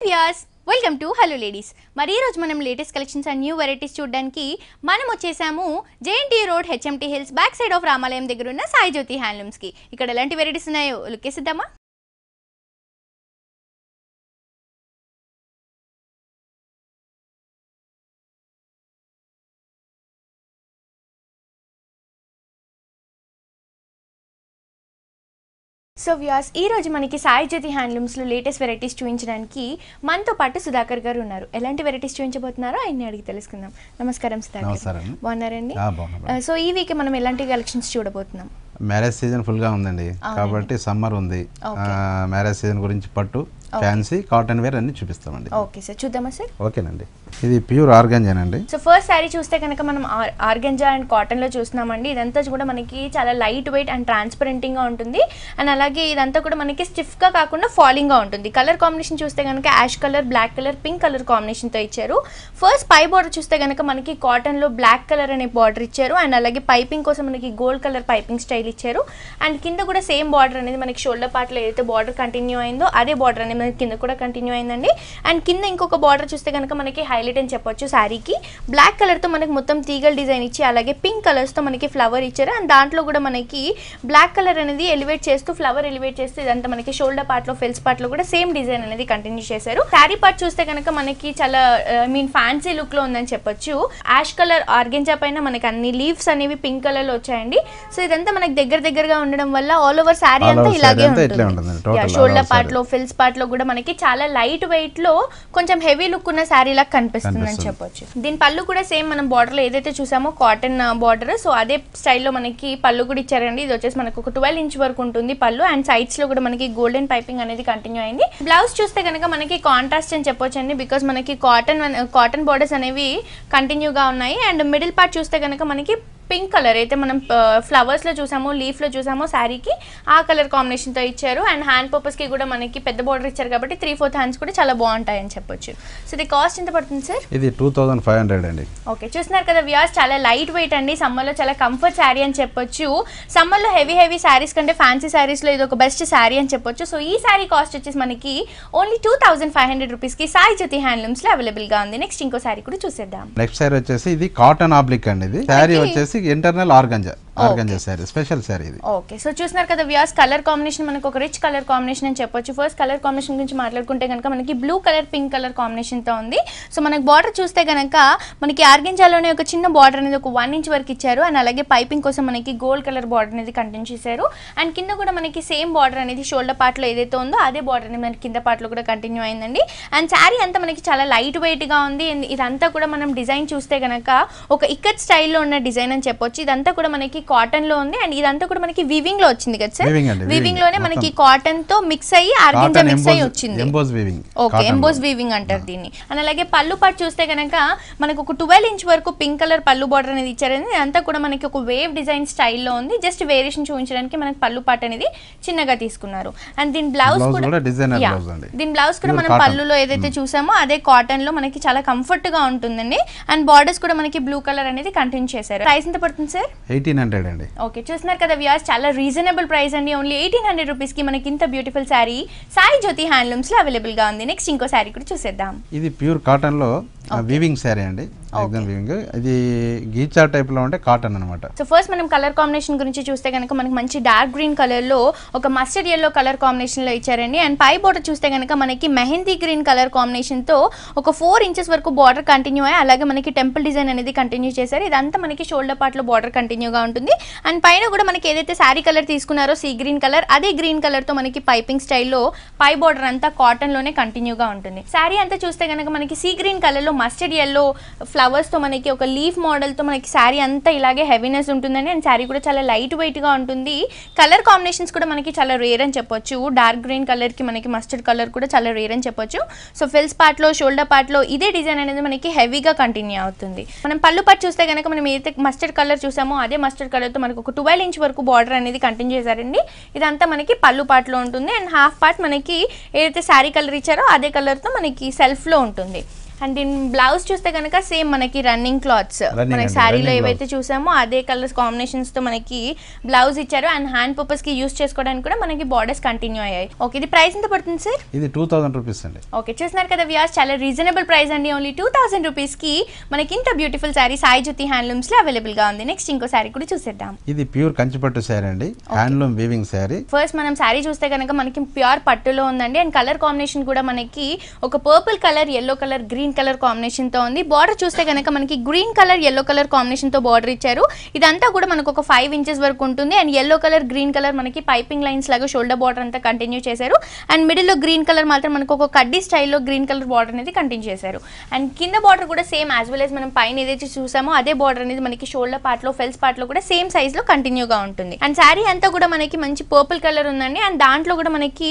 Viewers welcome to hello ladies. మరి ఈ రోజు మనం latest collections and new varieties చూడడానికి మనం వచ్చేసాము JNT road HMT hills back side of రామాలయం దగ్గర ఉన్న సాయి జ్యోతి హ్యాండ్లూమ్స్ కి. ఇక్కడ ఎలాంటి వెరైటీస్ ఉన్నాయో లుక్ వేసిద్దామా? సో వ్యూయర్స్ ఈ రోజు మనకి సాయి జ్యోతి హ్యాండ్లూమ్స్లో లేటెస్ట్ వెరైటీస్ చూపించడానికి మనతో పాటు సుధాకర్ గారు ఉన్నారు. ఎలాంటి వెరైటీస్ చూపించబోతున్నారో ఆయన్ని అడిగి తెలుసుకుందాం. నమస్కారం సుధాకర్, బాగున్నారండి? సో ఈ వీక్ మనం ఎలాంటి కలెక్షన్స్ చూడబోతున్నాం? మ్యారేజ్ సీజన్ ఫుల్ గా ఉందండి, కాబట్టి సమ్మర్ ఉంది. మ్యారేజ్ సీజన్ గురించి పట్టు, ఫ్యాన్సీ, కాటన్ వేర్ అన్ని చూపిస్తామండి. ఓకే సార్, చూద్దామా సార్? ఓకేనండి. ఇది ప్యూర్ ఆర్గంజానండి. సో ఫస్ట్ శారీ చూస్తే కనుక మనం ఆర్గంజా అండ్ కాటన్ లో చూస్తున్నామండి. ఇదంతా కూడా మనకి చాలా లైట్ వెయిట్ అండ్ ట్రాన్స్పరెంటింగ్ గా ఉంటుంది. అండ్ అలాగే ఇదంతా కూడా మనకి స్టిఫ్ గా కాకుండా ఫాలింగ్ గా ఉంటుంది. కలర్ కాంబినేషన్ చూస్తే కనుక ash colour, black colour, pink colour combination తో ఇచ్చారు. ఫస్ట్ పై బార్డర్ చూస్తే కనుక మనకి కాటన్ లో బ్లాక్ కలర్ అనే బార్డర్ ఇచ్చారు. అండ్ అలాగే పైపింగ్ కోసం మనకి గోల్డ్ కలర్ పైపింగ్ స్టైల్ ఇచ్చారు. అండ్ కింద కూడా సేమ్ బార్డర్ అనేది మనకి షోల్డర్ పార్ట్ లో ఏదైతే బార్డర్ కంటిన్యూ అయిందో అదే బార్డర్ అనేది మనకి కింద కూడా కంటిన్యూ అయిందండి. అండ్ కింద ఇంకొక బార్డర్ చూస్తే కనుక మనకి హైలైట్ అని చెప్పొచ్చు. శారీకి బ్లాక్ కలర్ తో మనకి మొత్తం తీగల్ డిజైన్ ఇచ్చి అలాగే పింక్ కలర్స్ తో మనకి ఫ్లవర్ ఇచ్చారు. అండ్ దాంట్లో కూడా మనకి బ్లాక్ కలర్ అనేది ఎలివేట్ చేస్తూ ఫ్లవర్ ఎలివేట్ చేస్తూ ఇదంతా మనకి షోల్డర్ పార్ట్ లో ఫెల్స్ పార్ట్ లో కూడా సేమ్ డిజైన్ అనేది కంటిన్యూ చేశారు. శారీ పార్ట్ చూస్తే కనుక మనకి చాలా ఫ్యాన్సీ లుక్ లో ఉందని చెప్పొచ్చు. యాష్ కలర్ ఆర్గెంజా పైన మనకి అన్ని లీవ్స్ అనేవి పింక్ కలర్ లో వచ్చాయండి. సో ఇదంతా మనకి దగ్గరగా ఉండడం వల్ల ఆల్ ఓవర్ శారీ అంతా ఇలాగే ఉంటుంది. షోల్డర్ పార్ట్ లో ఫెల్స్ పార్ట్ లో కూడా మనకి చాలా లైట్ వెయిట్ లో కొంచెం హెవీ లుక్ ఉన్న శారీ లాగా కనిపిస్తుంది అని చెప్పొచ్చు. దీని పళ్ళు కూడా సేమ్ మనం బార్డర్ లో ఏదైతే చూసామో కాటన్ బార్డర్, సో అదే స్టైల్లో మనకి పళ్ళు కూడా ఇచ్చారండి. ఇది వచ్చేసి మనకు ఒక 12 ఇంచ్ వరకు ఉంటుంది పళ్ళు. అండ్ సైడ్స్ లో కూడా మనకి గోల్డెన్ పైపింగ్ అనేది కంటిన్యూ అయింది. బ్లౌజ్ చూస్తే కనుక మనకి కాంట్రాస్ట్ అని చెప్పొచ్చు అండి, బికాస్ మనకి కాటన్ బార్డర్స్ అనేవి కంటిన్యూగా ఉన్నాయి. అండ్ మిడిల్ పార్ట్ చూస్తే కనుక మనకి పింక్ కలర్ అయితే మనం ఫ్లవర్స్ లో చూసామో లీఫ్ లో చూసామో శారీకి ఆ కలర్ కాంబినేషన్ తో ఇచ్చారు. అండ్ హ్యాండ్ పర్పస్ కి కూడా మనకి పెద్ద బార్డర్ ఇచ్చారు కాబట్టి 3/4 హ్యాండ్స్ కూడా చాలా బాగుంటాయి అని చెప్పొచ్చు. సో ఇది కాస్ట్ ఎంత పడుతుంది సార్? ఇది 2500 అండి. ఓకే, చూస్తున్నారు కదా వ్యూయర్స్, చాలా లైట్ వెయిట్ అండి. సమ్మర్ లో చాలా కంఫర్ట్ శారీ అని చెప్పొచ్చు. సమ్మర్ లో హెవీ శారీస్ కంటే ఫ్యాన్సీ శారీస్ లో ఇది ఒక బెస్ట్ శారీ అని చెప్పొచ్చు. సో ఈ శారీ కాస్ట్ వచ్చేసి మనకి ఓన్లీ 2500 రూపీస్ కి సాయి జ్యోతి హ్యాండ్లూమ్స్ లో అవైలబుల్ గా ఉంది. నెక్స్ట్ ఇంకో శారీ కూడా చూసేద్దాం. నెక్స్ట్ శారీ వచ్చేసి ఇది కాటన్ ఆబ్లిక్ అండి. ఇది శారీ వచ్చేసి internal organza sari, special sari ఇది. ఓకే, సో చూస్తున్నారు కదా వ్యూయర్స్, కలర్ కాంబినేషన్ మనకు ఒక రిచ్ కలర్ కాంబినేషన్ అని చెప్పొచ్చు. ఫస్ట్ కలర్ కాంబినేషన్ గురించి మాట్లాడుకుంటే కనుక మనకి blue colour pink colour combination తో ఉంది. సో మనకి బార్డర్ చూస్తే కనుక మనకి ఆర్గెంజాలోనే ఒక చిన్న బార్డర్ అనేది ఒక 1 ఇంచ్ వరకు ఇచ్చారు. అండ్ అలాగే పైపింగ్ కోసం మనకి గోల్డ్ కలర్ బార్డర్ అనేది కంటిన్యూ చేశారు. అండ్ కింద కూడా మనకి సేమ్ బార్డర్ అనేది షోల్డర్ పార్ట్ లో ఏదైతే ఉందో అదే బార్డర్ అనేది మనకి కింద పార్ట్ లో కూడా కంటిన్యూ అయిందండి. అండ్ శారీ అంతా మనకి చాలా లైట్ వెయిట్ గా ఉంది. ఇదంతా కూడా మనం డిజైన్ చూస్తే కనుక ఒక ఇక్కత్ స్టైల్లో ఉన్న డిజైన్ అని చెప్పొచ్చు. ఇదంతా కూడా మనకి కాటన్ లో ఉంది. అండ్ ఇదంతా కూడా మనకి వీవింగ్ లో వచ్చింది కదా సార్? వీవింగ్ లోనే మనకి కాటన్ తో మిక్స్ అయ్యి ఆర్గెంజా మిక్స్ అయ్యి వచ్చింది. ఓకే, ఎంబోస్ వీవింగ్ అంటారు దీన్ని. అండ్ అలాగే పళ్ళు పార్ట్ చూస్తే కనుక మనకు ఒక 12 ఇంచ్ వరకు పింక్ కలర్ పళ్ళు బార్డర్ అనేది ఇచ్చారండి. ఇదంతా కూడా మనకి ఒక వేవ్ డిజైన్ స్టైల్లో ఉంది. జస్ట్ వేరియేషన్ చూపించడానికి మనకి పళ్ళు పార్ట్ అనేది చిన్నగా తీసుకున్నారు. అండ్ దీని బ్లౌజ్ కూడా దీని బ్లౌజ్ కూడా మనం పళ్ళులో ఏదైతే చూసామో అదే కాటన్ లో మనకి చాలా కంఫర్ట్ గా ఉంటుందండి. అండ్ బార్డర్స్ కూడా మనకి బ్లూ కలర్ అనేది కంటిన్యూ చేశారు. ప్రైస్ ఎంత పడుతుంది సార్? 1800 అండి. ఓకే, చూస్తున్నారు కదా వ్యూయర్స్, చాలా రీజనబుల్ ప్రైస్ అండి. ఓన్లీ 1800 రూపీస్ కి మనకి ఇంత బ్యూటిఫుల్ శారీ సాయి జ్యోతి హ్యాండ్లూమ్స్ లో అవైలబుల్ గా ఉంది. నెక్స్ట్ ఇంకో శారీ కూడా చూసేద్దాం. ఇది ప్యూర్ కాటన్ లో వీవింగ్ శారీ అండి. వీవింగ్ ఇది గీచా టైప్ లో ఉంటే కాటన్ అన్నమాట. సో ఫస్ట్ మనం కలర్ కాంబినేషన్ గురించి చూస్తే కనుక మనకి మంచి డార్క్ గ్రీన్ కలర్ లో ఒక మస్టర్డ్ yellow కలర్ కాంబినేషన్ లో ఇచ్చారండి. అండ్ పై బోర్డర్ చూస్తే కనుక మనకి మెహందీ గ్రీన్ కలర్ కాంబినేషన్ తో ఒక 4 ఇంచెస్ వరకు బార్డర్ కంటిన్యూ అయ్యి అలాగే మనకి టెంపుల్ డిజైన్ అనేది కంటిన్యూ చేశారు. ఇదంతా మనకి షోల్డర్ పార్ట్ లో బార్డర్ కంటిన్యూగా ఉంటుంది. అండ్ పైన కూడా మనకి ఏదైతే శారీ కలర్ తీసుకున్నారో సీ గ్రీన్ కలర్, అదే గ్రీన్ కలర్ తో మనకి పైపింగ్ స్టైల్లో పై బార్డర్ అంతా కాటన్ లోనే కంటిన్యూగా ఉంటుంది. శారీ అంతా చూస్తే కనుక మనకి సీ గ్రీన్ కలర్ లో మస్టర్డ్ yellow ఫ్లవర్స్ తో మనకి ఒక లీఫ్ మోడల్ తో మనకి శారీ అంతా ఇలాగే హెవీనెస్ ఉంటుందండి. అండ్ శారీ కూడా చాలా లైట్ వెయిట్ గా ఉంటుంది. కలర్ కాంబినేషన్స్ కూడా మనకి చాలా రేర్ అని చెప్పొచ్చు. డార్క్ గ్రీన్ కలర్ కి మనకి మస్టర్డ్ కలర్ కూడా చాలా రేర్ అని చెప్పొచ్చు. సో ఫెల్స్ పార్ట్ లో షోల్డర్ పార్ట్ లో ఇదే డిజైన్ అనేది మనకి హెవీగా కంటిన్యూ అవుతుంది. మనం పళ్ళు పార్ట్ చూస్తే కనుక మనం ఏదైతే మస్టర్డ్ కలర్ చూసామో అదే మస్టర్డ్ కలర్ తో మనకి ఒక 12 ఇంచ్ వరకు బార్డర్ అనేది కంటిన్యూ చేశారండి. ఇదంతా మనకి పళ్ళు పార్ట్ లో ఉంటుంది. అండ్ హాఫ్ పార్ట్ మనకి ఏదైతే శారీ కలర్ ఇచ్చారో అదే కలర్ తో మనకి సెల్ఫ్ లో ఉంటుంది. అండ్ దీని బ్లౌజ్ చూస్తే కనుక సేమ్ మనకి రన్నింగ్ క్లాత్స్ మనకి శారీలో ఏవైతే చూసామో అదే కలర్స్ కాంబినేషన్స్ తో మనకి బ్లౌజ్ ఇచ్చారు. అండ్ హ్యాండ్ పర్పస్ కి యూస్ చేసుకోవడానికి కూడా మనకి బార్డర్స్ కంటిన్యూ అయ్యాయి. ఓకే, ఇది ప్రైస్ ఎంత పడుతుంది సార్? ఇది 2000 రూపీస్ అండి. ఓకే, చూస్తున్నారు కదా వ్యూయర్స్, చాలా రీజనబుల్ ప్రైస్ అండి. ఓన్లీ 2000 రూపీస్ కి మనకి ఇంత బ్యూటిఫుల్ శారీ సాయి జ్యోతి హ్యాండ్లూమ్స్ లో అవైలబుల్ గా ఉంది. నెక్స్ట్ ఇంకో శారీ కూడా చూసేద్దాం. ఇది ప్యూర్ కంచిపట్టు శారీ అండి, హ్యాండ్లూమ్ వీవింగ్ శారీ. ఫస్ట్ మనం శారీ చూస్తే కనుక మనకి ప్యూర్ పట్టులో ఉందండి. అండ్ కలర్ కాంబినేషన్ కూడా మనకి ఒక purple colour, yellow colour, green colour combination తో ఉంది. బార్డర్ చూస్తే కనుక మనకి green colour, yellow colour combination తో బార్డర్ ఇచ్చారు. ఇదంతా కూడా మనకు ఒక 5 ఇంచెస్ వరకు ఉంటుంది. And yellow colour, green colour మనకి పైపింగ్ లైన్స్ లాగా షోల్డర్ బార్డర్ అంతా కంటిన్యూ చేశారు. అండ్ మిడిల్ లో గ్రీన్ కలర్ మాత్రం మనకు ఒక కడ్డీ స్టైల్లో గ్రీన్ కలర్ బార్డర్ అనేది కంటిన్యూ చేశారు. అండ్ కింద బార్డర్ కూడా సేమ్ యాజ్ వెల్ as మనం పైన ఏదైతే చూసామో అదే బార్డర్ అనేది మనకి షోల్డర్ పార్ట్ లో, ఫెల్స్ పార్ట్ లో కూడా సేమ్ సైజ్ లో కంటిన్యూగా ఉంటుంది. అండ్ శారీ అంతా కూడా మనకి మంచి పర్పుల్ కలర్ ఉందండి. అండ్ దాంట్లో కూడా మనకి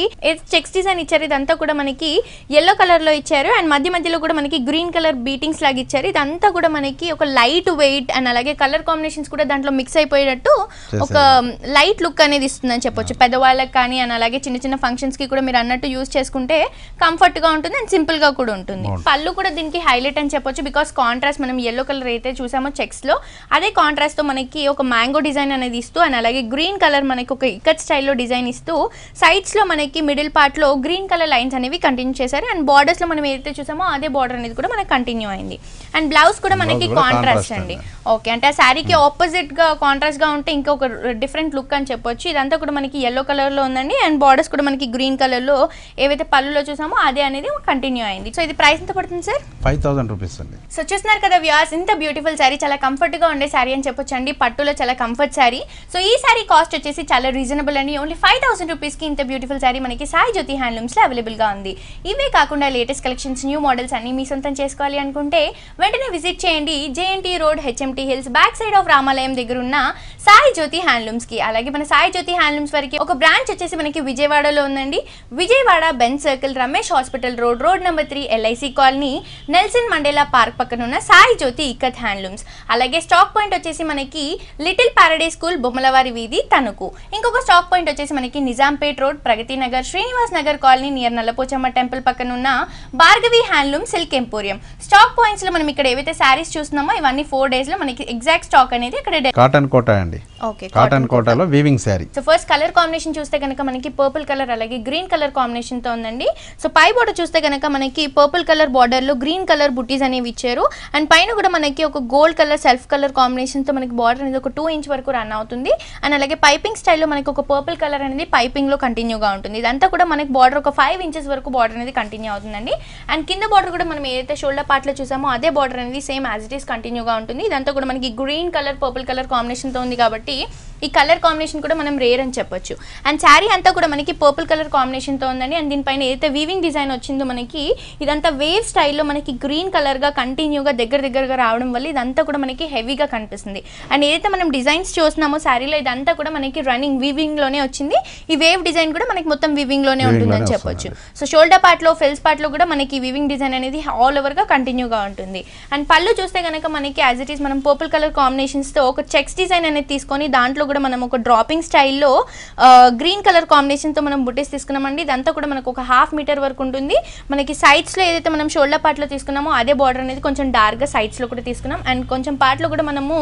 చెక్స్ డిజైన్ ఇచ్చారు. ఇదంతా కూడా మనకి ఎల్లో కలర్ లో ఇచ్చారు. అండ్ మధ్యలో కూడా మనకి గ్రీన్ కలర్ బీటింగ్స్ లాగా ఇచ్చారు. ఇదంతా కూడా మనకి ఒక లైట్ వెయిట్ అండ్ అలాగే కలర్ కాంబినేషన్స్ కూడా దాంట్లో మిక్స్ అయిపోయేటట్టు ఒక లైట్ లుక్ అనేది ఇస్తుందని చెప్పొచ్చు పెద్దవాళ్ళకి కానీ. అండ్ అలాగే చిన్న చిన్న ఫంక్షన్స్ కి కూడా మీరు అన్నట్టు యూజ్ చేసుకుంటే కంఫర్ట్ గా ఉంటుంది అండ్ సింపుల్ గా కూడా ఉంటుంది. పళ్ళు కూడా దీనికి హైలైట్ అని చెప్పొచ్చు. బికాస్ కాంట్రాస్ట్ మనం ఎల్లో కలర్ అయితే చూసామో చెక్స్ లో అదే కాంట్రాస్ట్ తో మనకి ఒక మ్యాంగో డిజైన్ అనేది ఇస్తూ అండ్ అలాగే గ్రీన్ కలర్ మనకి ఒక ఇకట్ స్టైల్లో డిజైన్ ఇస్తూ సైడ్స్ లో మనకి మిడిల్ పార్ట్ లో గ్రీన్ కలర్ లైన్స్ అనేవి కంటిన్యూ చేశారు. అండ్ బార్డర్స్ లో మనం ఏదైతే చూసామో అదే బార్డర్ అనేది కూడా మనకి కంటిన్యూ అయింది. అండ్ బ్లౌజ్ కూడా మనకి కాంట్రాస్ట్ అండి. ఓకే, అంటే ఆ శారీకి ఆపోజిట్ గా కాంట్రాస్ట్ గా ఉంటే ఇంకా ఒక డిఫరెంట్ లుక్ అని చెప్పొచ్చు. ఇదంతా కూడా మనకి ఎల్లో కలర్ లో ఉందండి. అండ్ బార్డర్స్ కూడా మనకి గ్రీన్ కలర్ లో ఏవైతే పళ్ళులో చూసామో అదే అనేది కంటిన్యూ అయింది. సో ఇది ప్రైస్ ఎంత పడుతుంది సార్? 5000 రూపీస్ అండి. సో చూస్తున్నారు కదా వ్యూయర్స్, ఇంత బ్యూటిఫుల్ శారీ, చాలా కంఫర్ట్ గా ఉండే శారీ అని చెప్పొచ్చు అండి. పట్టులో చాలా కంఫర్ట్ శారీ. సో ఈ శారీ కాస్ట్ వచ్చేసి చాలా రీజనబుల్ అండి. ఓన్లీ 5000 రూపీస్ కి ఇంత బ్యూటిఫుల్ శారీ మనకి సాయి జ్యోతి హ్యాండ్లూమ్స్ లో అవైలబుల్ గా ఉంది. ఇవే కాకుండా లేటెస్ట్ కలెక్షన్స్, న్యూ మోడల్స్ అన్ని మీ సొంతం చేసుకోవాలి అనుకుంటే వెంటనే విజిట్ చేయండి JNT road, HMT hills back side of రామాలయం దగ్గర ఉన్న సాయి జ్యోతి హ్యాండ్లూమ్స్ కి. అలాగే మన సాయి జ్యోతి హ్యాండ్లూమ్స్ వరకు ఒక బ్రాంచ్ వచ్చేసి మనకి విజయవాడలో ఉందండి. Vijayawada Benz circle, Ramesh hospital road, road number 3, LIC colony, Nelson Mandela park పక్కన ఉన్న సాయి జ్యోతి ఇక్కత్ హ్యాండ్లూమ్స్. అలాగే స్టాక్ పాయింట్ వచ్చేసి మనకి లిటిల్ ప్యారడైజ్ స్కూల్, బొమ్మలవారి వీధి, తణుకు. ఇంకొక స్టాక్ పాయింట్ వచ్చేసి మనకి Nizampet road, Pragati Nagar, Srinivas Nagar colony near Nallapochamma temple పక్కన ఉన్న Bhargavi handloom silk emporium. Stock points లో మనం ఇక్కడ ఏవైతే శారీస్ చూస్తున్నామో ఇవన్నీ 4 days లో మనకి ఎగ్జాక్ట్ స్టాక్ అనేది ఇక్కడ కాటన్ కోట అండి. ఓకే, కాటన్ కోటలో weaving sari. So first colour combination చూస్తే కనుక మనకి పర్పుల్ కలర్ అలాగే గ్రీన్ కలర్ కాంబినేషన్ తో ఉందండి. సో పై బోర్డర్ చూస్తే కనుక మనకి పర్పుల్ కలర్ బార్డర్ లో గ్రీన్ కలర్ బుట్టీస్ అనేవి ఇచ్చారు. అండ్ పైన కూడా మనకి ఒక gold colour self colour combination తో మనకి బార్డర్ అనేది ఒక 2 ఇంచ్ వరకు రన్ అవుతుంది. అండ్ అలాగే పైపింగ్ స్టైల్లో మనకి ఒక పర్పుల్ కలర్ అనేది పైపింగ్ లో కంటిన్యూగా ఉంటుంది. ఇదంతా కూడా మనకి బార్డర్ ఒక 5 ఇంచెస్ వరకు బార్డర్ అనేది కంటిన్యూ అవుతుందండి. అండ్ కింద బార్డర్ కూడా మనం ఏదైతే షోల్డర్ పార్ట్ లో చూసామో అదే బార్డర్ అనేది సేమ్ యాజ్ ఇట్ ఈస్ కంటిన్యూగా ఉంటుంది. ఇదంతా కూడా మనకి green colour, purple colour combination తో ఉంది కాబట్టి ఈ కలర్ కాంబినేషన్ కూడా మనం రేర్ అని చెప్పొచ్చు. అండ్ శారీ అంతా కూడా మనకి పర్పుల్ కలర్ కాంబినేషన్ తో ఉందండి. అండ్ దీనిపైన ఏదైతే వీవింగ్ డిజైన్ వచ్చిందో మనకి ఇదంతా వేవ్ స్టైల్లో మనకి గ్రీన్ కలర్ గా కంటిన్యూగా దగ్గరగా రావడం వల్ల ఇదంతా కూడా మనకి హెవీగా కనిపిస్తుంది. అండ్ ఏదైతే మనం డిజైన్స్ చూస్తున్నామో శారీలో ఇదంతా కూడా మనకి రన్నింగ్ వీవింగ్ లోనే వచ్చింది. ఈ వేవ్ డిజైన్ కూడా మనకి మొత్తం వీవింగ్ లోనే ఉంటుందని చెప్పొచ్చు. సో షోల్డర్ పార్ట్ లో, ఫెల్స్ పార్ట్ లో కూడా మనకి వీవింగ్ డిజైన్ అనేది ఆల్ ఓవర్ గా కంటిన్యూగా ఉంటుంది. అండ్ పళ్ళు చూస్తే కనుక మనకి యాజ్ ఇట్ ఈస్ మనం పర్పుల్ కలర్ కాంబినేషన్స్ తో ఒక చెక్స్ డిజైన్ అనేది తీసుకొని దాంట్లో కూడా మనం ఒక డ్రాపింగ్ స్టైల్లో గ్రీన్ కలర్ కాంబినేషన్ తో మనం బుటీస్ తీసుకున్నామండి. ఇదంతా కూడా మనకు ఒక 1/2 మీటర్ వరకు ఉంటుంది. మనకి సైడ్స్ లో ఏదైతే మనం షోల్డర్ పార్ట్ లో తీసుకున్నామో అదే బార్డర్ అనేది కొంచెం డార్క్ గా సైడ్స్ లో కూడా తీసుకున్నాం. అండ్ కొంచెం పార్ట్ లో కూడా మనము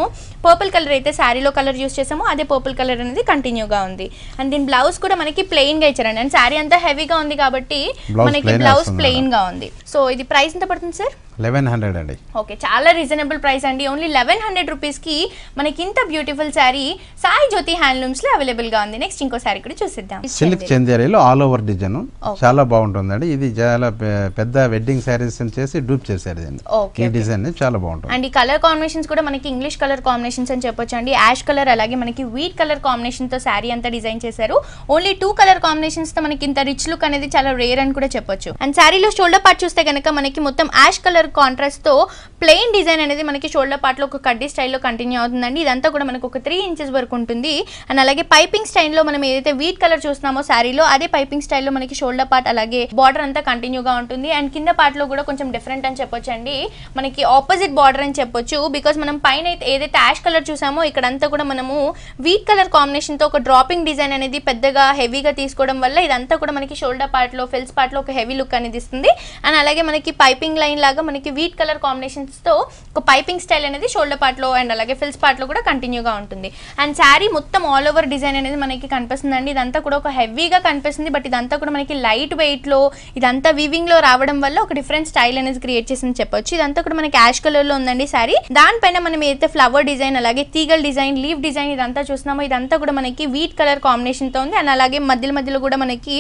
పర్పుల్ కలర్ అయితే శారీలో కలర్ యూస్ చేసామో అదే పర్పుల్ కలర్ అనేది కంటిన్యూగా ఉంది. అండ్ దీని బ్లౌజ్ కూడా మనకి ప్లెయిన్ గా ఇచ్చారండి. అండ్ శారీ అంతా హెవీగా ఉంది కాబట్టి మనకి బ్లౌజ్ ప్లెయిన్ గా ఉంది. సో ఇది ప్రైస్ ఎంత పడుతుంది సార్? 1100 అండి. ఓకే, చాలా రీజనబుల్ ప్రైస్ అండి. ఓన్లీ 1100 రూపీస్ కి మనకి ఇంత బ్యూటిఫుల్ శారీ సాయి జ్యోతి హ్యాండ్లూమ్స్ లో అవైలబుల్ గా ఉంది. నెక్స్ట్ ఇంకో శారీ కూడా చూసిద్దాం. సిల్క్ చందేరీలో ఆల్ ఓవర్ డిజైన్ చాలా బాగుంటుందండి. ఇది చాలా పెద్ద వెడ్డింగ్ శారీస్ చేసి డూప్ చేశారు దీన్ని. ఈ డిజైన్ చాలా బాగుంటుంది. అండ్ ఈ కలర్ కాంబినేషన్స్ కూడా మనకి ఇంగ్లీష్ కలర్ కాంబినేషన్స్ అని చెప్పొచ్చు అండి. యాష్ కలర్ అలాగే మనకి వీట్ కలర్ కాంబినేషన్ తో శారీ అంతా డిజైన్ చేశారు. ఓన్లీ 2 కలర్ కాంబినేషన్స్ తో మనకి ఇంత రిచ్ లుక్ అనేది చాలా రేర్ అని కూడా చెప్పొచ్చు. అండ్ శారీలో షోల్డర్ పార్ట్ చూస్తే కనుక మనకి మొత్తం యాష్ కలర్ కాంట్రాస్ట్ తో ప్లెయిన్ డిజైన్ అనేది మనకి షోల్డర్ పార్ట్ లో ఒక కడ్డీ స్టైల్లో కంటిన్యూ అవుతుందండి. ఇదంతా కూడా మనకు ఒక 3 ఇంచెస్ వరకు ఉంటుంది. అండ్ అలాగే పైపింగ్ స్టైల్లో మనం ఏదైతే వీట్ కలర్ చూస్తున్నామో శారీలో అదే పైపింగ్ స్టైల్లో మనకి షోల్డర్ పార్ట్ అలాగే బార్డర్ అంతా కంటిన్యూగా ఉంటుంది. అండ్ కింద పార్ట్ లో కూడా కొంచెం డిఫరెంట్ అని చెప్పొచ్చు అండి. మనకి ఆపోజిట్ బార్డర్ అని చెప్పొచ్చు. బికాస్ మనం పైన ఏదైతే యాష్ కలర్ చూసామో ఇక్కడంతా కూడా మనము వీట్ కలర్ కాంబినేషన్ తో ఒక డ్రాపింగ్ డిజైన్ అనేది పెద్దగా హెవీగా తీసుకోవడం వల్ల ఇదంతా కూడా మనకి షోల్డర్ పార్ట్ లో, ఫెల్స్ పార్ట్ లో ఒక హెవీ లుక్ అనేది ఇస్తుంది. అండ్ అలాగే మనకి పైపింగ్ లైన్ లాగా మనకి వీట్ కలర్ కాంబినేషన్స్ తో ఒక పైపింగ్ స్టైల్ అనేది షోల్డర్ పార్ట్ లో అండ్ అలాగే ఫిల్స్ పార్ట్ లో కూడా కంటిన్యూగా ఉంటుంది. అండ్ శారీ మొత్తం ఆల్ ఓవర్ డిజైన్ అనేది మనకి కనిపిస్తుందండి. ఇదంతా కూడా ఒక హెవీగా కనిపిస్తుంది, బట్ ఇదంతా కూడా మనకి లైట్ వెయిట్ లో ఇదంతా వీవింగ్ లో రావడం వల్ల ఒక డిఫరెంట్ స్టైల్ అనేది క్రియేట్ చేసింది చెప్పొచ్చు. ఇదంతా కూడా మనకి యాష్ కలర్ లో ఉందండి శారీ. దానిపైన మనం ఏదైతే ఫ్లవర్ డిజైన్ అలాగే తీగల్ డిజైన్ లీవ్ డిజైన్ ఇదంతా చూస్తున్నామో ఇదంతా కూడా మనకి వీట్ కలర్ కాంబినేషన్ తో ఉంది. అండ్ అలాగే మధ్యలో కూడా మనకి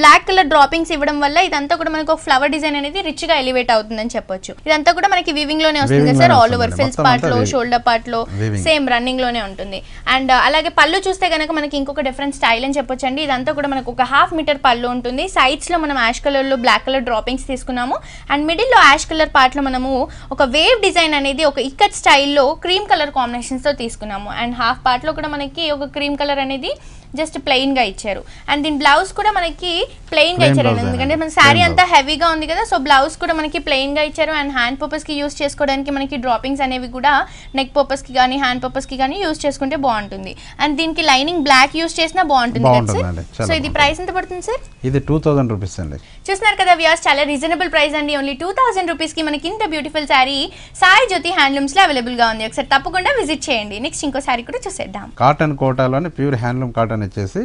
బ్లాక్ కలర్ డ్రాపింగ్స్ ఇవ్వడం వల్ల ఇదంతా కూడా మనకి ఒక ఫ్లవర్ డిజైన్ అనేది రిచ్ గా ఎలివేట్ అవుతుందని చెప్పొచ్చు. ఇదంతా కూడా మనకి వీవింగ్ లోనే వస్తుంది sir, all over fills part లో షోల్డర్ పార్ట్ లో సేమ్ రన్నింగ్ లోనే ఉంటుంది. అండ్ అలాగే పళ్ళు చూస్తే కనుక మనకి ఇంకొక డిఫరెంట్ స్టైల్ అని చెప్పొచ్చు అండి. ఇదంతా కూడా మనకు ఒక 1/2 మీటర్ పళ్ళు ఉంటుంది. సైడ్స్ లో మనం యాష్ కలర్ లో బ్లాక్ కలర్ డ్రాపింగ్స్ తీసుకున్నాము. అండ్ మిడిల్ లో యాష్ కలర్ పార్ట్ లో మనము ఒక వేవ్ డిజైన్ అనేది ఒక ఇక్కత్ స్టైల్లో క్రీమ్ కలర్ కాంబినేషన్స్ తో తీసుకున్నాము. అండ్ హాఫ్ పార్ట్ లో కూడా మనకి ఒక క్రీమ్ కలర్ అనేది జస్ట్ ప్లెయిన్ గా ఇచ్చారు. అండ్ దీని బ్లౌజ్ కూడా మనకి ప్లెయిన్ గా ఇచ్చారు, ఎందుకంటే మన శారీ అంతా హెవీగా ఉంది కదా, సో బ్లౌజ్ కూడా మనకి ప్లెయిన్ గా ఇచ్చారు. అండ్ హ్యాండ్ పర్పస్ కి యూస్ చేసుకోవడానికి మనకి డ్రాపింగ్స్ అనేవి కూడా నెక్ పర్పస్ కి కానీ హ్యాండ్ పర్పస్ కి కానీ యూస్ చేసుకుంటే బాగుంటుంది. అండ్ దీనికి లైనింగ్ బ్లాక్ యూస్ చేసినా బాగుంటుంది. సో ఇది ప్రైస్ ఎంత పడుతుంది సార్? ఇది 2000 రూపీస్ అండి. చూస్తున్నారు కదా వ్యూయర్స్, చాలా రీజనబుల్ ప్రైస్ అండి. ఓన్లీ 2000 రూపీస్ కి మనకి ఇంత బ్యూటిఫుల్ శారీ సాయి జ్యోతి హ్యాండ్లూమ్స్ లో అవైలబుల్ గా ఉంది. ఒకసారి తప్పకుండా విజిట్ చేయండి. నెక్స్ట్ ఇంకో శారీ కూడా చూసేద్దాం. కాటన్ కోటాలోనే ప్యూర్ హ్యాండ్లూమ్ కాటన్ వచ్చేసి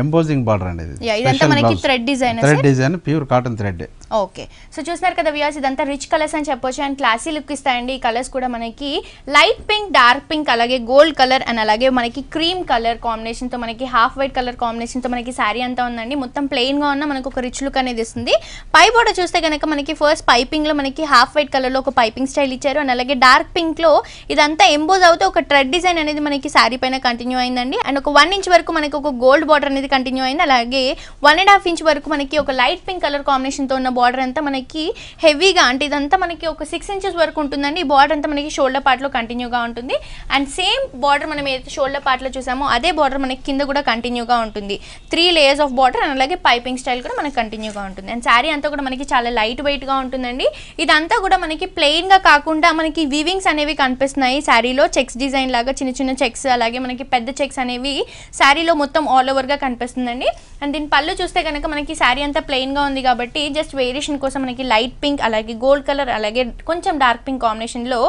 ఎంబోజింగ్ బార్డర్ అండి. ఇది ఇదంతా మనకి thread design pure cotton thread. Okay, so చూస్తున్నారు కదా వ్యూయర్స్, ఇదంతా రిచ్ కలర్స్ అని చెప్పొచ్చు. అండ్ క్లాసీ లుక్ ఇస్తాయండి. ఈ కలర్స్ కూడా మనకి లైట్ పింక్, డార్క్ పింక్, అలాగే గోల్డ్ కలర్ అండ్ అలాగే మనకి క్రీమ్ కలర్ కాంబినేషన్ తో మనకి హాఫ్ వైట్ కలర్ కాంబినేషన్ తో మనకి శారీ అంతా ఉందండి. మొత్తం ప్లెయిన్ గా ఉన్న మనకు ఒక రిచ్ లుక్ అనేది ఇస్తుంది. పై బోర్డర్ చూస్తే కనుక మనకి ఫస్ట్ పైపింగ్ లో మనకి హాఫ్ వైట్ కలర్ లో ఒక పైపింగ్ స్టైల్ ఇచ్చారు. అండ్ అలాగే డార్క్ పింక్ లో ఇదంతా ఎంబోజ్ అవుతూ ఒక థ్రెడ్ డిజైన్ అనేది మనకి శారీ పైన కంటిన్యూ అయిందండి. అండ్ ఒక 1 ఇంచ్ వరకు మనకి ఒక గోల్డ్ బార్డర్ అనేది కంటిన్యూ అయింది. అలాగే 1.5 ఇంచ్ వరకు మనకి ఒక లైట్ పింక్ కలర్ కాంబినేషన్ తో ఉన్న బార్డర్ అంతా మనకి హెవీగా, అంటే ఇదంతా మనకి ఒక 6 ఇంచెస్ వరకు ఉంటుందండి. ఈ బార్డర్ అంతా మనకి షోల్డర్ పార్ట్ లో కంటిన్యూగా ఉంటుంది. అండ్ సేమ్ బార్డర్ మనం ఏదైతే షోల్డర్ పార్ట్ లో చూసామో అదే బార్డర్ మనకి కింద కూడా కంటిన్యూగా ఉంటుంది. 3 లేయర్స్ ఆఫ్ బార్డర్ అండ్ అలాగే పైపింగ్ స్టైల్ కూడా మనకి కంటిన్యూగా ఉంటుంది. అండ్ శారీ అంతా కూడా మనకి చాలా లైట్ వెయిట్ గా ఉంటుందండి. ఇదంతా కూడా మనకి ప్లెయిన్ గా కాకుండా మనకి వీవింగ్స్ అనేవి కనిపిస్తున్నాయి శారీలో. చెక్స్ డిజైన్ లాగా చిన్న చిన్న చెక్స్, అలాగే మనకి పెద్ద చెక్స్ అనేవి శారీలో మొత్తం ఆల్ ఓవర్ గా కనిపిస్తుందండి. అండ్ దీని పళ్ళు చూస్తే కనుక మనకి శారీ అంతా ప్లెయిన్ గా ఉంది కాబట్టి జస్ట్ వేరియేషన్ కోసం మనకి లైట్ పింక్, అలాగే గోల్డ్ కలర్, అలాగే కొంచెం డార్క్ పింక్ కాంబినేషన్ లో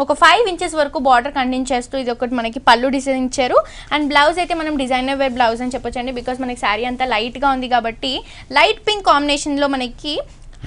ఒక 5 ఇంచెస్ వరకు బార్డర్ కంటిన్యూ చేస్తూ ఇది ఒకటి మనకి పళ్ళు డిజైన్ ఇచ్చారు. అండ్ బ్లౌజ్ అయితే మనం డిజైనర్ వేర్ బ్లౌజ్ అని చెప్పొచ్చండి, బికాస్ మనకి శారీ అంతా లైట్ గా ఉంది కాబట్టి లైట్ పింక్ కాంబినేషన్ లో మనకి